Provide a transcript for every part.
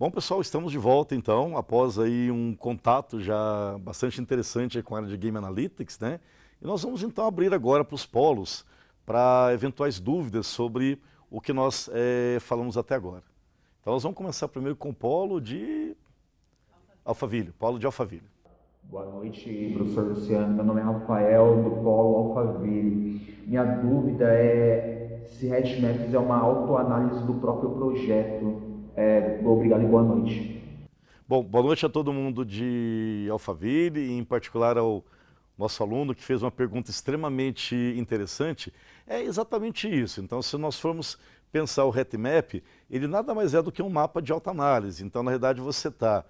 Bom, pessoal, estamos de volta então, após aí um contato já bastante interessante aí com a área de Game Analytics, né? E nós vamos então abrir agora para os polos, para eventuais dúvidas sobre o que nós falamos até agora. Então nós vamos começar primeiro com o polo de Alphaville, polo de Alphaville. Boa noite, professor Luciano. Meu nome é Rafael, do Polo Alphaville. Minha dúvida é se HashMaps é uma autoanálise do próprio projeto. Obrigado e boa noite. Bom, boa noite a todo mundo de Alphaville, e em particular ao nosso aluno que fez uma pergunta extremamente interessante. É exatamente isso. Então, se nós formos pensar o HashMap, ele nada mais é do que um mapa de autoanálise. Então, na verdade, você está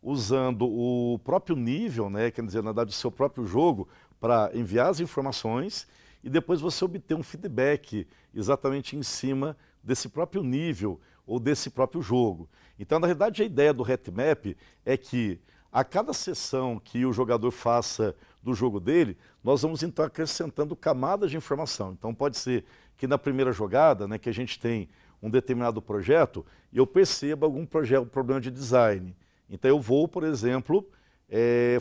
usando o próprio nível, né, quer dizer, na verdade, o seu próprio jogo, para enviar as informações e depois você obter um feedback exatamente em cima desse próprio nível ou desse próprio jogo. Então, na verdade, a ideia do HashMap é que a cada sessão que o jogador faça do jogo dele, nós vamos então acrescentando camadas de informação. Então, pode ser que na primeira jogada, né, que a gente tem um determinado projeto, e eu perceba algum problema de design. Então eu vou, por exemplo,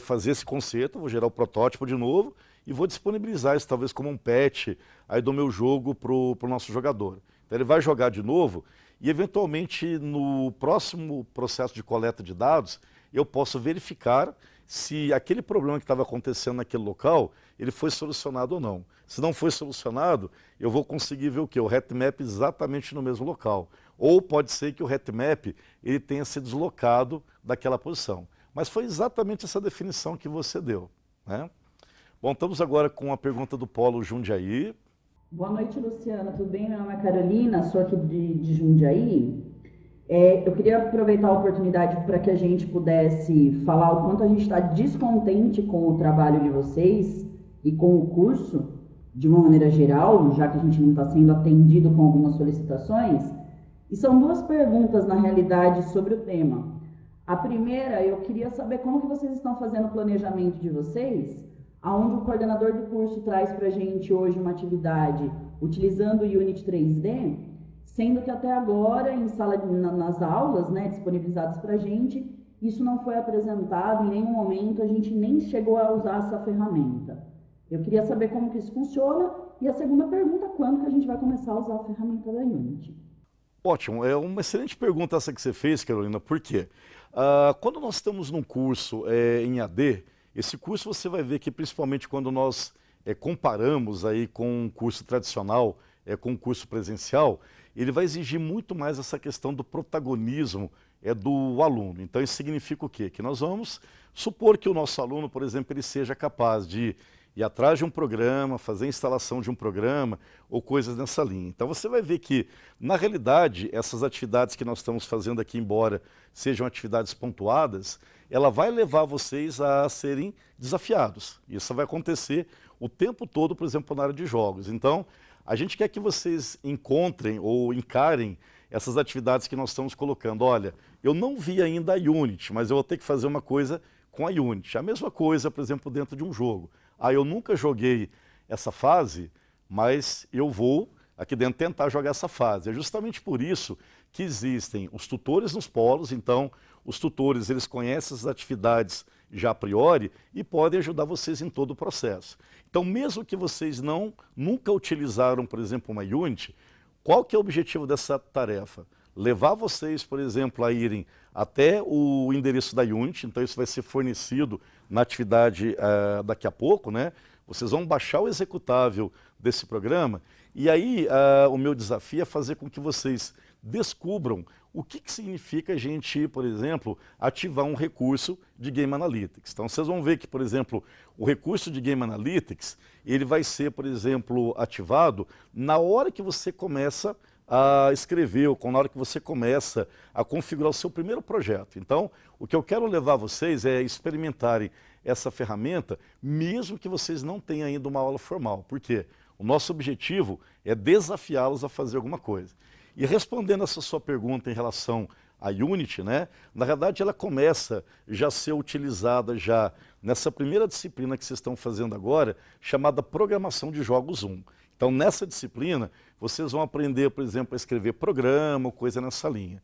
fazer esse conserto, vou gerar o protótipo de novo e vou disponibilizar isso talvez como um patch aí do meu jogo para o nosso jogador. Então ele vai jogar de novo e eventualmente no próximo processo de coleta de dados eu posso verificar se aquele problema que estava acontecendo naquele local ele foi solucionado ou não. Se não foi solucionado, eu vou conseguir ver o quê? O HashMap exatamente no mesmo local. Ou pode ser que o HashMap ele tenha se deslocado daquela posição. Mas foi exatamente essa definição que você deu, né? Bom, estamos agora com a pergunta do Polo Jundiaí. Boa noite, Luciana. Tudo bem? Meu nome é Carolina, sou aqui de Jundiaí. Eu queria aproveitar a oportunidade para que a gente pudesse falar o quanto a gente está descontente com o trabalho de vocês e com o curso, de uma maneira geral, já que a gente não está sendo atendido com algumas solicitações. E são duas perguntas, na realidade, sobre o tema. A primeira, eu queria saber como que vocês estão fazendo o planejamento de vocês, aonde o coordenador do curso traz para a gente hoje uma atividade utilizando o Unity 3D, sendo que até agora, nas aulas, né, disponibilizadas para a gente, isso não foi apresentado, em nenhum momento a gente nem chegou a usar essa ferramenta. Eu queria saber como que isso funciona, e a segunda pergunta, quando que a gente vai começar a usar a ferramenta da Unity? Ótimo, é uma excelente pergunta essa que você fez, Carolina, por quê? Quando nós estamos num curso em AD, esse curso você vai ver que principalmente quando nós comparamos aí com um curso tradicional, com um curso presencial, ele vai exigir muito mais essa questão do protagonismo do aluno. Então isso significa o quê? Que nós vamos supor que o nosso aluno, por exemplo, ele seja capaz de ir atrás de um programa, fazer a instalação de um programa ou coisas nessa linha. Então você vai ver que, na realidade, essas atividades que nós estamos fazendo aqui, embora sejam atividades pontuadas, ela vai levar vocês a serem desafiados. Isso vai acontecer o tempo todo, por exemplo, na área de jogos. Então, a gente quer que vocês encontrem ou encarem essas atividades que nós estamos colocando. Olha, eu não vi ainda a Unity, mas eu vou ter que fazer uma coisa com a Unity. A mesma coisa, por exemplo, dentro de um jogo. Eu nunca joguei essa fase, mas eu vou aqui dentro tentar jogar essa fase. É justamente por isso que existem os tutores nos polos. Então, os tutores eles conhecem as atividades já a priori e podem ajudar vocês em todo o processo. Então, mesmo que vocês nunca utilizaram, por exemplo, uma Unity, qual que é o objetivo dessa tarefa? Levar vocês, por exemplo, a irem até o endereço da Unity, então isso vai ser fornecido na atividade daqui a pouco, né? Vocês vão baixar o executável desse programa e aí o meu desafio é fazer com que vocês descubram o que significa a gente, por exemplo, ativar um recurso de Game Analytics. Então vocês vão ver que, por exemplo, o recurso de Game Analytics, ele vai ser, por exemplo, ativado na hora que você começa a escrever, ou na hora que você começa a configurar o seu primeiro projeto. Então, o que eu quero levar vocês é experimentarem essa ferramenta, mesmo que vocês não tenham ainda uma aula formal. Por quê? O nosso objetivo é desafiá-los a fazer alguma coisa. E respondendo essa sua pergunta em relação à Unity, né, na verdade ela começa já a ser utilizada já nessa primeira disciplina que vocês estão fazendo agora, chamada Programação de Jogos 1. Então, nessa disciplina, vocês vão aprender, por exemplo, a escrever programa ou coisa nessa linha.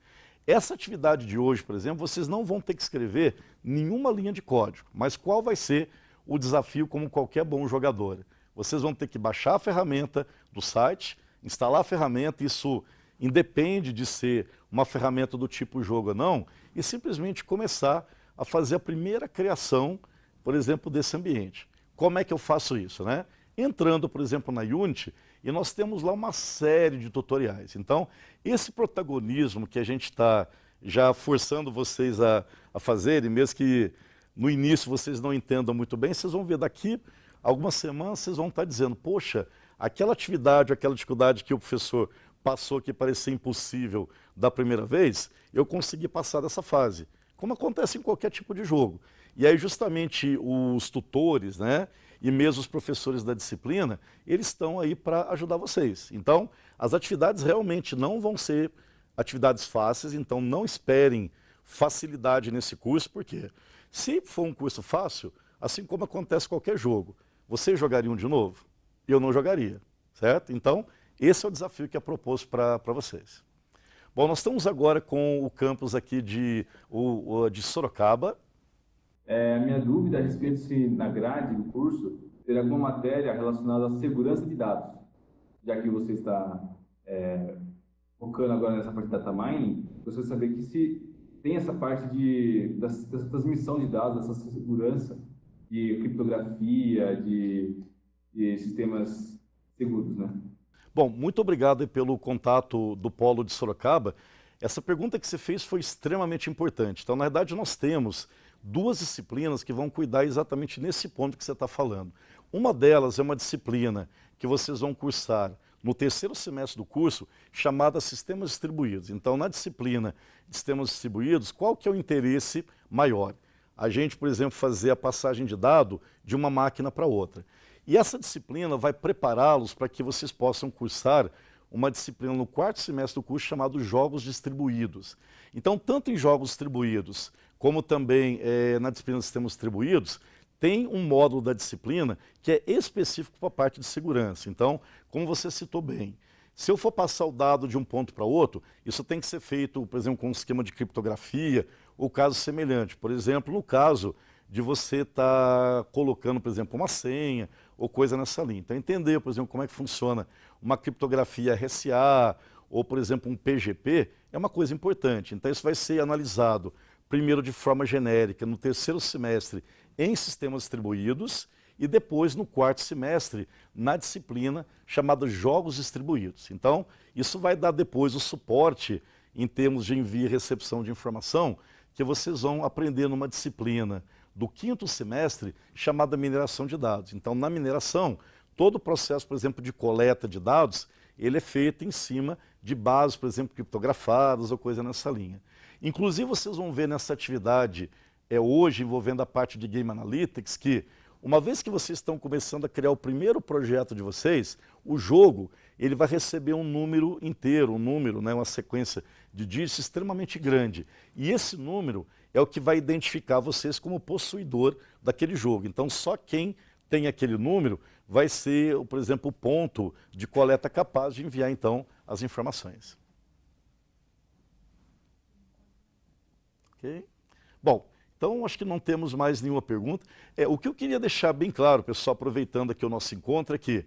Essa atividade de hoje, por exemplo, vocês não vão ter que escrever nenhuma linha de código, mas qual vai ser o desafio como qualquer bom jogador? Vocês vão ter que baixar a ferramenta do site, instalar a ferramenta, isso independe de ser uma ferramenta do tipo jogo ou não, e simplesmente começar a fazer a primeira criação, por exemplo, desse ambiente. Como é que eu faço isso, né? Entrando, por exemplo, na Unity, e nós temos lá uma série de tutoriais. Então, esse protagonismo que a gente está já forçando vocês a fazerem, mesmo que no início vocês não entendam muito bem, vocês vão ver daqui algumas semanas, vocês vão estar dizendo, poxa, aquela atividade, aquela dificuldade que o professor passou que parecia impossível da primeira vez, eu consegui passar dessa fase, como acontece em qualquer tipo de jogo. E aí justamente os tutores, né, e mesmo os professores da disciplina, eles estão aí para ajudar vocês. Então, as atividades realmente não vão ser atividades fáceis, então não esperem facilidade nesse curso, porque se for um curso fácil, assim como acontece em qualquer jogo, vocês jogariam de novo? Eu não jogaria, certo? Então, esse é o desafio que é proposto para vocês. Bom, nós estamos agora com o campus aqui de Sorocaba. A minha dúvida é a respeito se na grade do curso ter alguma matéria relacionada à segurança de dados, já que você está focando agora nessa parte de data mining, você saber que se tem essa parte dessa transmissão de dados, dessa segurança de criptografia, de sistemas seguros, né? Bom, muito obrigado pelo contato do Polo de Sorocaba. Essa pergunta que você fez foi extremamente importante. Então, na verdade, nós temos duas disciplinas que vão cuidar exatamente nesse ponto que você está falando. Uma delas é uma disciplina que vocês vão cursar no terceiro semestre do curso, chamada Sistemas Distribuídos. Então, na disciplina de Sistemas Distribuídos, qual que é o interesse maior? A gente, por exemplo, fazer a passagem de dado de uma máquina para outra. E essa disciplina vai prepará-los para que vocês possam cursar uma disciplina no quarto semestre do curso chamado Jogos Distribuídos. Então, tanto em Jogos Distribuídos, como também na disciplina de Sistemas Distribuídos, tem um módulo da disciplina que é específico para a parte de segurança. Então, como você citou bem, se eu for passar o dado de um ponto para outro, isso tem que ser feito, por exemplo, com um esquema de criptografia ou caso semelhante. Por exemplo, no caso de você estar colocando, por exemplo, uma senha ou coisa nessa linha. Então, entender, por exemplo, como é que funciona uma criptografia RSA ou, por exemplo, um PGP é uma coisa importante. Então, isso vai ser analisado primeiro de forma genérica no terceiro semestre em sistemas distribuídos e depois no quarto semestre na disciplina chamada Jogos Distribuídos. Então, isso vai dar depois o suporte em termos de envio e recepção de informação que vocês vão aprender numa disciplina do quinto semestre chamada mineração de dados. Então, na mineração, todo o processo, por exemplo, de coleta de dados, ele é feito em cima de bases, por exemplo, criptografadas ou coisa nessa linha. Inclusive, vocês vão ver nessa atividade hoje, envolvendo a parte de Game Analytics, que uma vez que vocês estão começando a criar o primeiro projeto de vocês, o jogo ele vai receber um número inteiro, um número, né, uma sequência de dígitos extremamente grande. E esse número é o que vai identificar vocês como possuidor daquele jogo. Então, só quem tem aquele número vai ser, por exemplo, o ponto de coleta capaz de enviar, então, as informações. Ok? Bom, então acho que não temos mais nenhuma pergunta. O que eu queria deixar bem claro, pessoal, aproveitando aqui o nosso encontro, é que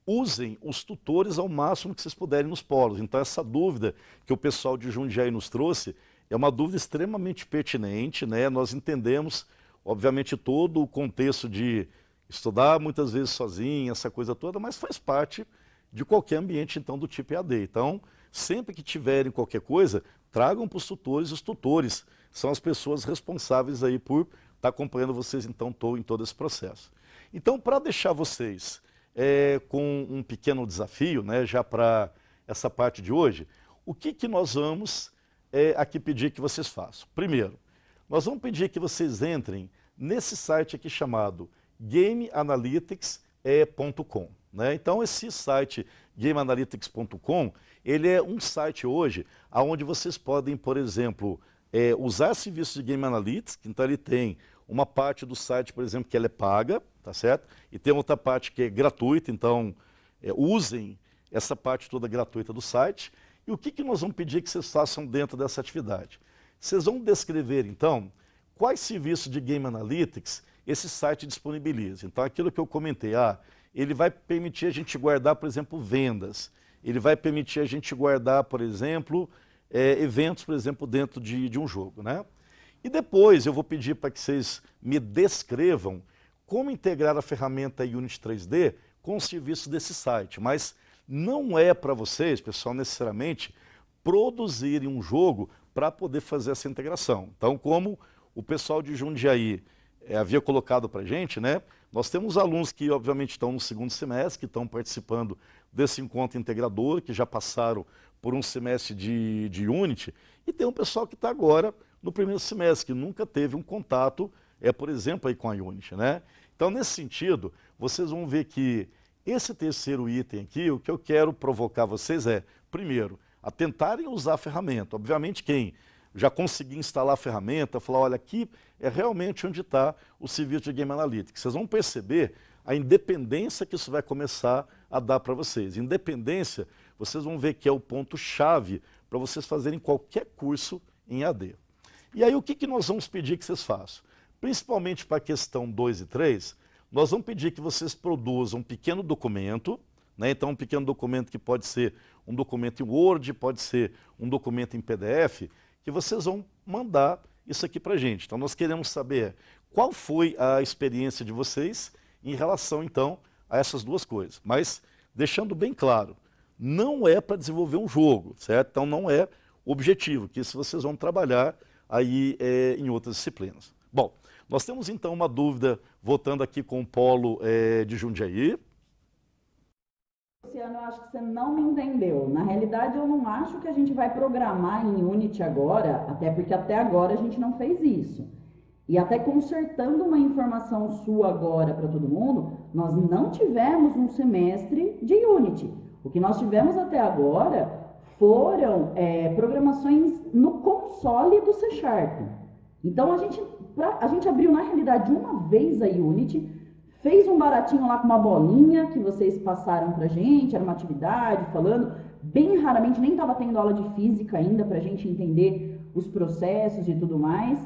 usem os tutores ao máximo que vocês puderem nos polos. Então, essa dúvida que o pessoal de Jundiaí nos trouxe é uma dúvida extremamente pertinente, né? Nós entendemos, obviamente, todo o contexto de estudar muitas vezes sozinho, essa coisa toda, mas faz parte de qualquer ambiente, então, do tipo EAD. Então, sempre que tiverem qualquer coisa, tragam para os tutores. Os tutores são as pessoas responsáveis aí por estar acompanhando vocês, então, em todo esse processo. Então, para deixar vocês com um pequeno desafio, né, já para essa parte de hoje, o que nós vamos aqui pedir que vocês façam? Primeiro, nós vamos pedir que vocês entrem nesse site aqui chamado gameanalytics.com. Né? Então, esse site gameanalytics.com, ele é um site hoje onde vocês podem, por exemplo, usar serviços de Game Analytics. Então, ele tem uma parte do site, por exemplo, que ela é paga, tá certo? E tem outra parte que é gratuita, então usem essa parte toda gratuita do site. E o que nós vamos pedir que vocês façam dentro dessa atividade? Vocês vão descrever, então, quais serviços de Game Analytics esse site disponibiliza. Então, aquilo que eu comentei, ele vai permitir a gente guardar, por exemplo, vendas. Ele vai permitir a gente guardar, por exemplo, eventos, por exemplo, dentro de um jogo, né? E depois eu vou pedir para que vocês me descrevam como integrar a ferramenta Unity 3D com o serviço desse site. Mas não é para vocês, pessoal, necessariamente produzirem um jogo para poder fazer essa integração. Então, como o pessoal de Jundiaí havia colocado para a gente, né? Nós temos alunos que, obviamente, estão no segundo semestre, que estão participando desse encontro integrador, que já passaram por um semestre de Unity, e tem um pessoal que está agora no primeiro semestre, que nunca teve um contato, por exemplo, aí com a Unity, né? Então, nesse sentido, vocês vão ver que esse terceiro item aqui, o que eu quero provocar vocês primeiro, a tentarem usar a ferramenta. Obviamente, quem já conseguiu instalar a ferramenta, falar, olha, aqui é realmente onde está o serviço de Game Analytics. Vocês vão perceber a independência que isso vai começar a dar para vocês. Independência, vocês vão ver que é o ponto-chave para vocês fazerem qualquer curso em AD. E aí, o que nós vamos pedir que vocês façam? Principalmente para a questão 2 e 3, nós vamos pedir que vocês produzam um pequeno documento, né? Então, um pequeno documento que pode ser um documento em Word, pode ser um documento em PDF, que vocês vão mandar isso aqui para a gente. Então, nós queremos saber qual foi a experiência de vocês em relação, então, a essas duas coisas. Mas, deixando bem claro, não é para desenvolver um jogo, certo? Então, não é o objetivo, que isso vocês vão trabalhar aí em outras disciplinas. Bom, nós temos, então, uma dúvida, voltando aqui com o polo de Jundiaí. Luciano, eu acho que você não me entendeu. Na realidade, eu não acho que a gente vai programar em Unity agora, até porque até agora a gente não fez isso. E até consertando uma informação sua agora para todo mundo, nós não tivemos um semestre de Unity. O que nós tivemos até agora foram programações no console do C#. Então, a gente abriu, na realidade, uma vez a Unity, fez um baratinho lá com uma bolinha que vocês passaram pra gente, era uma atividade falando, bem raramente, nem estava tendo aula de física ainda pra gente entender os processos e tudo mais.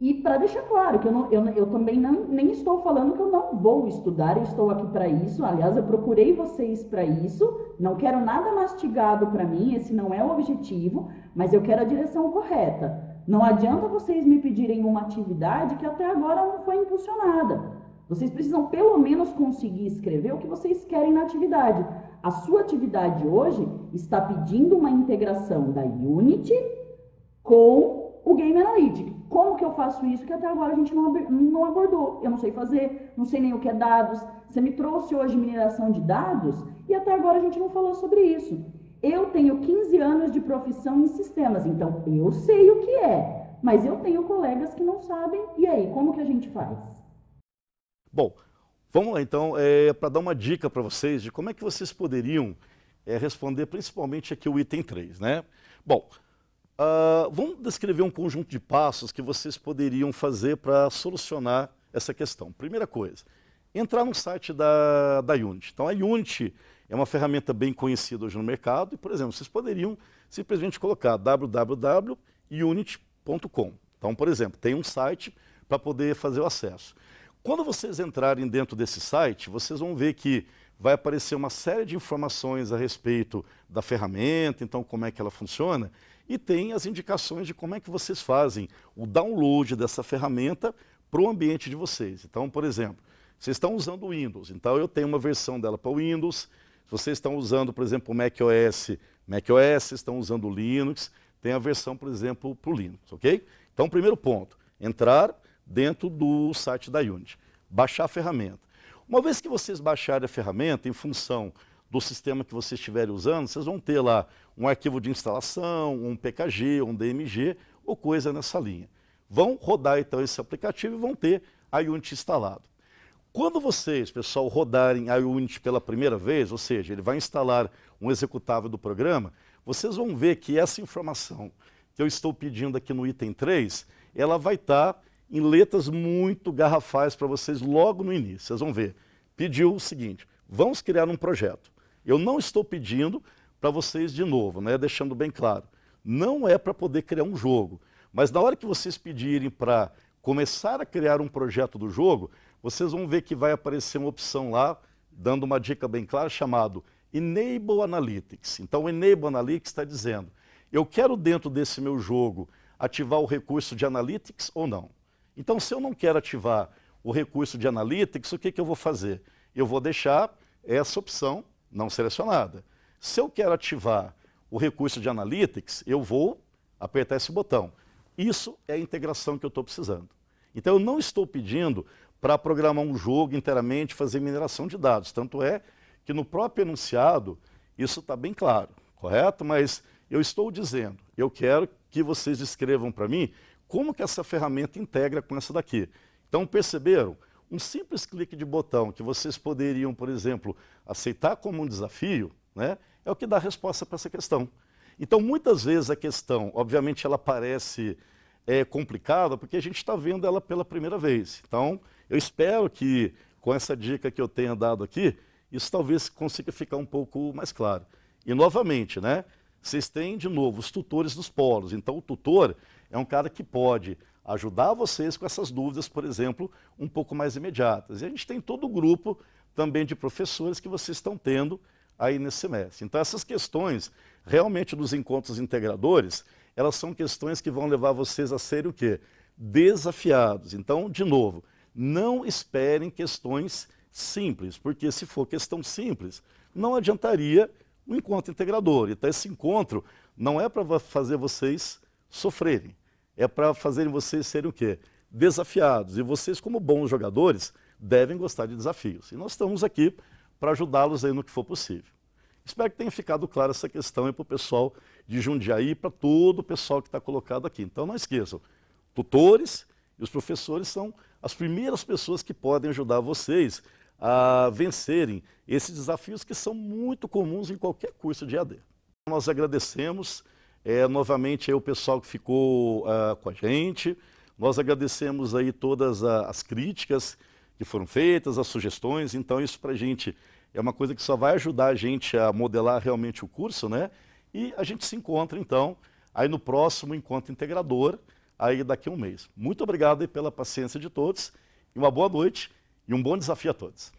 E para deixar claro que eu também nem estou falando que eu não vou estudar, eu estou aqui para isso. Aliás, eu procurei vocês para isso, não quero nada mastigado para mim, esse não é o objetivo, mas eu quero a direção correta. Não adianta vocês me pedirem uma atividade que até agora não foi impulsionada. Vocês precisam pelo menos conseguir escrever o que vocês querem na atividade. A sua atividade hoje está pedindo uma integração da Unity com o Game Analytics. Como que eu faço isso que até agora a gente não abordou? Eu não sei fazer, não sei nem o que é dados. Você me trouxe hoje mineração de dados e até agora a gente não falou sobre isso. Eu tenho 15 anos de profissão em sistemas, então eu sei o que é, mas eu tenho colegas que não sabem. E aí, como que a gente faz? Bom, vamos lá então, para dar uma dica para vocês de como é que vocês poderiam responder principalmente aqui o item 3, né? Bom, vamos descrever um conjunto de passos que vocês poderiam fazer para solucionar essa questão. Primeira coisa, entrar no site da Unity. Então, a Unity é uma ferramenta bem conhecida hoje no mercado e, por exemplo, vocês poderiam simplesmente colocar www.unity.com. Então, por exemplo, tem um site para poder fazer o acesso. Quando vocês entrarem dentro desse site, vocês vão ver que vai aparecer uma série de informações a respeito da ferramenta, então como é que ela funciona, e tem as indicações de como é que vocês fazem o download dessa ferramenta para o ambiente de vocês. Então, por exemplo, vocês estão usando o Windows, então eu tenho uma versão dela para o Windows. Se vocês estão usando, por exemplo, o macOS, estão usando o Linux, tem a versão, por exemplo, para o Linux, ok? Então, primeiro ponto, entrar dentro do site da Unity, baixar a ferramenta. Uma vez que vocês baixarem a ferramenta, em função do sistema que vocês estiverem usando, vocês vão ter lá um arquivo de instalação, um PKG, um DMG, ou coisa nessa linha. Vão rodar então esse aplicativo e vão ter a Unity instalado. Quando vocês, pessoal, rodarem a Unity pela primeira vez, ou seja, ele vai instalar um executável do programa, vocês vão ver que essa informação que eu estou pedindo aqui no item 3, ela vai estar em letras muito garrafais para vocês logo no início. Vocês vão ver. Pediu o seguinte, vamos criar um projeto. Eu não estou pedindo para vocês de novo, né, deixando bem claro, não é para poder criar um jogo, mas na hora que vocês pedirem para começar a criar um projeto do jogo, vocês vão ver que vai aparecer uma opção lá, dando uma dica bem clara, chamado Enable Analytics. Então, o Enable Analytics está dizendo, eu quero dentro desse meu jogo ativar o recurso de Analytics ou não. Então, se eu não quero ativar o recurso de Analytics, o que eu vou fazer? Eu vou deixar essa opção não selecionada. Se eu quero ativar o recurso de Analytics, eu vou apertar esse botão. Isso é a integração que eu estou precisando. Então, eu não estou pedindo para programar um jogo inteiramente, fazer mineração de dados. Tanto é que no próprio enunciado, isso está bem claro, correto? Mas eu estou dizendo, eu quero que vocês escrevam para mim como que essa ferramenta integra com essa daqui. Então, perceberam? Um simples clique de botão que vocês poderiam, por exemplo, aceitar como um desafio, né, é o que dá a resposta para essa questão. Então, muitas vezes a questão, obviamente, ela parece complicada porque a gente está vendo ela pela primeira vez. Então, eu espero que, com essa dica que eu tenha dado aqui, isso talvez consiga ficar um pouco mais claro. E, novamente, né, vocês têm, de novo, os tutores dos polos. Então, o tutor é um cara que pode ajudar vocês com essas dúvidas, por exemplo, um pouco mais imediatas. E a gente tem todo o grupo também de professores que vocês estão tendo aí nesse semestre. Então, essas questões, realmente, dos encontros integradores, elas são questões que vão levar vocês a serem o quê? Desafiados. Então, de novo, não esperem questões simples, porque se for questão simples, não adiantaria um encontro integrador. Então, esse encontro não é para fazer vocês sofrerem, é para fazerem vocês serem o quê? Desafiados. E vocês, como bons jogadores, devem gostar de desafios. E nós estamos aqui para ajudá-los aí no que for possível. Espero que tenha ficado clara essa questão para o pessoal de Jundiaí e para todo o pessoal que está colocado aqui. Então, não esqueçam, tutores e os professores são as primeiras pessoas que podem ajudar vocês a vencerem esses desafios que são muito comuns em qualquer curso de AD. Nós agradecemos novamente aí o pessoal que ficou com a gente, nós agradecemos aí todas as críticas que foram feitas, as sugestões, então isso para a gente é uma coisa que só vai ajudar a gente a modelar realmente o curso, né? E a gente se encontra então aí no próximo encontro integrador, aí daqui a um mês. Muito obrigado aí pela paciência de todos, e uma boa noite e um bom desafio a todos.